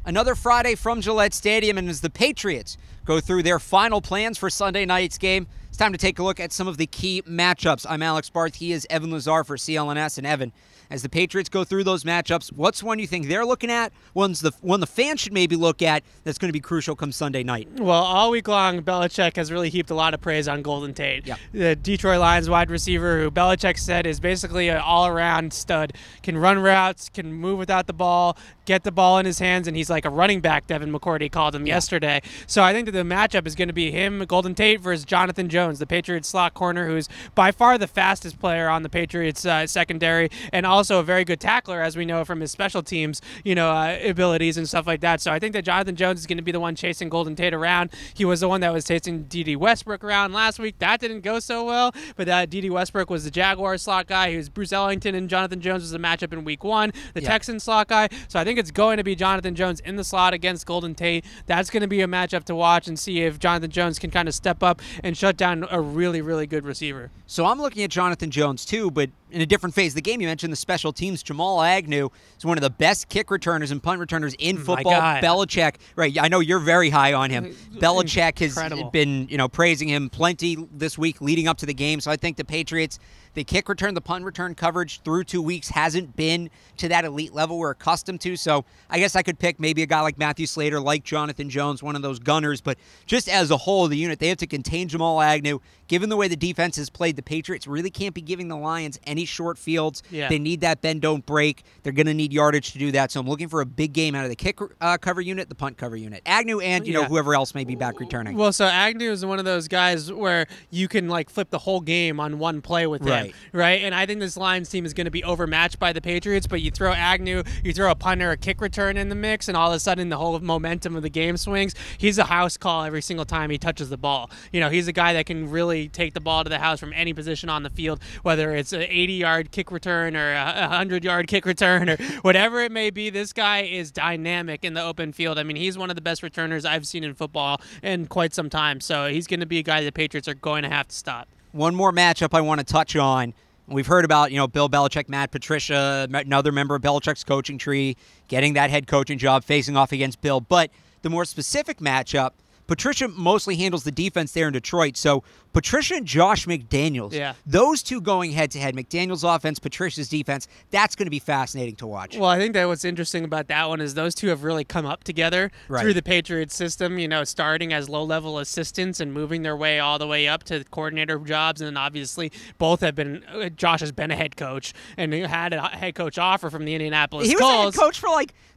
Another Friday from Gillette Stadium, and as the Patriots go through their final plans for Sunday night's game, it's time to take a look at some of the key matchups. I'm Alex Barth. He is Evan Lazar for CLNS. And Evan, as the Patriots go through those matchups, what's one you think they're looking at? One the fans should maybe look at that's going to be crucial come Sunday night? Well, all week long, Belichick has really heaped a lot of praise on Golden Tate, yep. The Detroit Lions wide receiver who Belichick said is basically an all-around stud. Can run routes, can move without the ball, get the ball in his hands, and he's like a running back, Devin McCourty called him yesterday. So I think that the matchup is going to be him, Golden Tate, versus Jonathan Jones, the Patriots slot corner, who's by far the fastest player on the Patriots secondary, and also a very good tackler, as we know from his special teams, abilities and stuff like that. So I think that Jonathan Jones is going to be the one chasing Golden Tate around. He was the one that was chasing D.D. Westbrook around last week. That didn't go so well, but D.D. Westbrook was the Jaguar slot guy. He was Bruce Ellington, and Jonathan Jones was a matchup in week one, the Texans slot guy. So I think it's going to be Jonathan Jones in the slot against Golden Tate. That's going to be a matchup to watch and see if Jonathan Jones can kind of step up and shut down a really, really good receiver. So I'm looking at Jonathan Jones too, but in a different phase of the game. You mentioned the special teams. Jamal Agnew is one of the best kick returners and punt returners in football. Belichick, right? I know you're very high on him. Belichick has been, praising him plenty this week leading up to the game. So I think the Patriots, the kick return, the punt return coverage through 2 weeks hasn't been to that elite level we're accustomed to. So I guess I could pick maybe a guy like Matthew Slater, like Jonathan Jones, one of those gunners. But just as a whole, the unit, they have to contain Jamal Agnew. Given the way the defense has played, the Patriots really can't be giving the Lions any short fields. Yeah. They need that bend, don't break. They're going to need yardage to do that. So I'm looking for a big game out of the kick cover unit, the punt cover unit. Agnew and, whoever else may be back returning. Well, so Agnew is one of those guys where you can, flip the whole game on one play with him. Right? And I think this Lions team is going to be overmatched by the Patriots, but you throw Agnew, you throw a punter, a kick return in the mix, and all of a sudden the whole momentum of the game swings. He's a house call every single time he touches the ball. He's a guy that can really take the ball to the house from any position on the field, whether it's an 80-yard kick return or a 100-yard kick return or whatever it may be. This guy is dynamic in the open field. I mean, he's one of the best returners I've seen in football in quite some time, so he's going to be a guy the Patriots are going to have to stop. One more matchup I want to touch on. We've heard about, Bill Belichick, Matt Patricia, another member of Belichick's coaching tree, getting that head coaching job, facing off against Bill. But the more specific matchup, Patricia mostly handles the defense there in Detroit. So Patricia and Josh McDaniels, those two going head-to-head, McDaniels' offense, Patricia's defense, that's going to be fascinating to watch. Well, I think that what's interesting about that one is those two have really come up together through the Patriots system, starting as low-level assistants and moving their way all the way up to coordinator jobs. And then obviously both have been, Josh has been a head coach and had a head coach offer from the Indianapolis Colts. He was a head coach for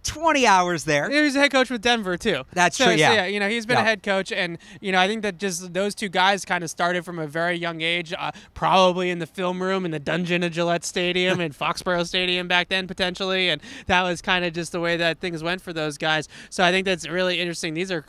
20 hours there. He was a head coach with Denver, too. That's true, yeah. So, he's been a head coach, and, I think that just those two guys kind of started from a very young age, probably in the film room, in the dungeon at Gillette Stadium and Foxborough Stadium back then, potentially, and that was kind of just the way that things went for those guys. So I think that's really interesting. These are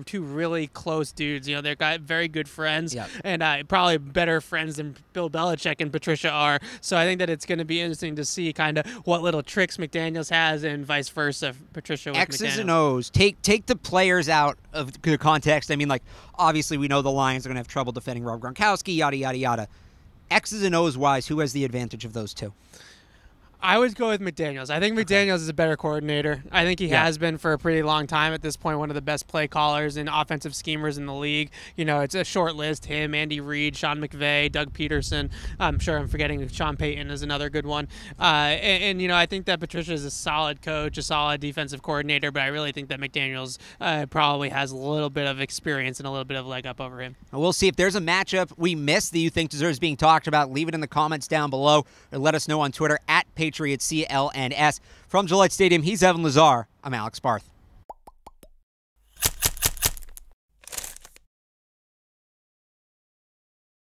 two really close dudes. They're got very good friends, and probably better friends than Bill Belichick and Patricia are. So I think that it's going to be interesting to see kind of what little tricks McDaniels has and vice versa, Patricia with X's McDaniels. and O's. Take the players out of the context. I mean, obviously we know the Lions are going to have trouble defending Rob Gronkowski, yada, yada, yada. X's and O's wise, who has the advantage of those two? I would go with McDaniels. I think McDaniels is a better coordinator. I think he has been for a pretty long time at this point, one of the best play callers and offensive schemers in the league. It's a short list. Him, Andy Reid, Sean McVay, Doug Peterson. I'm sure I'm forgetting Sean Payton is another good one. And I think that Patricia is a solid coach, a solid defensive coordinator, but I really think that McDaniels probably has a little bit of experience and a little bit of leg up over him. We'll see if there's a matchup we missed that you think deserves being talked about. Leave it in the comments down below or let us know on Twitter at Patriots CLNS. From Gillette Stadium, he's Evan Lazar. I'm Alex Barth.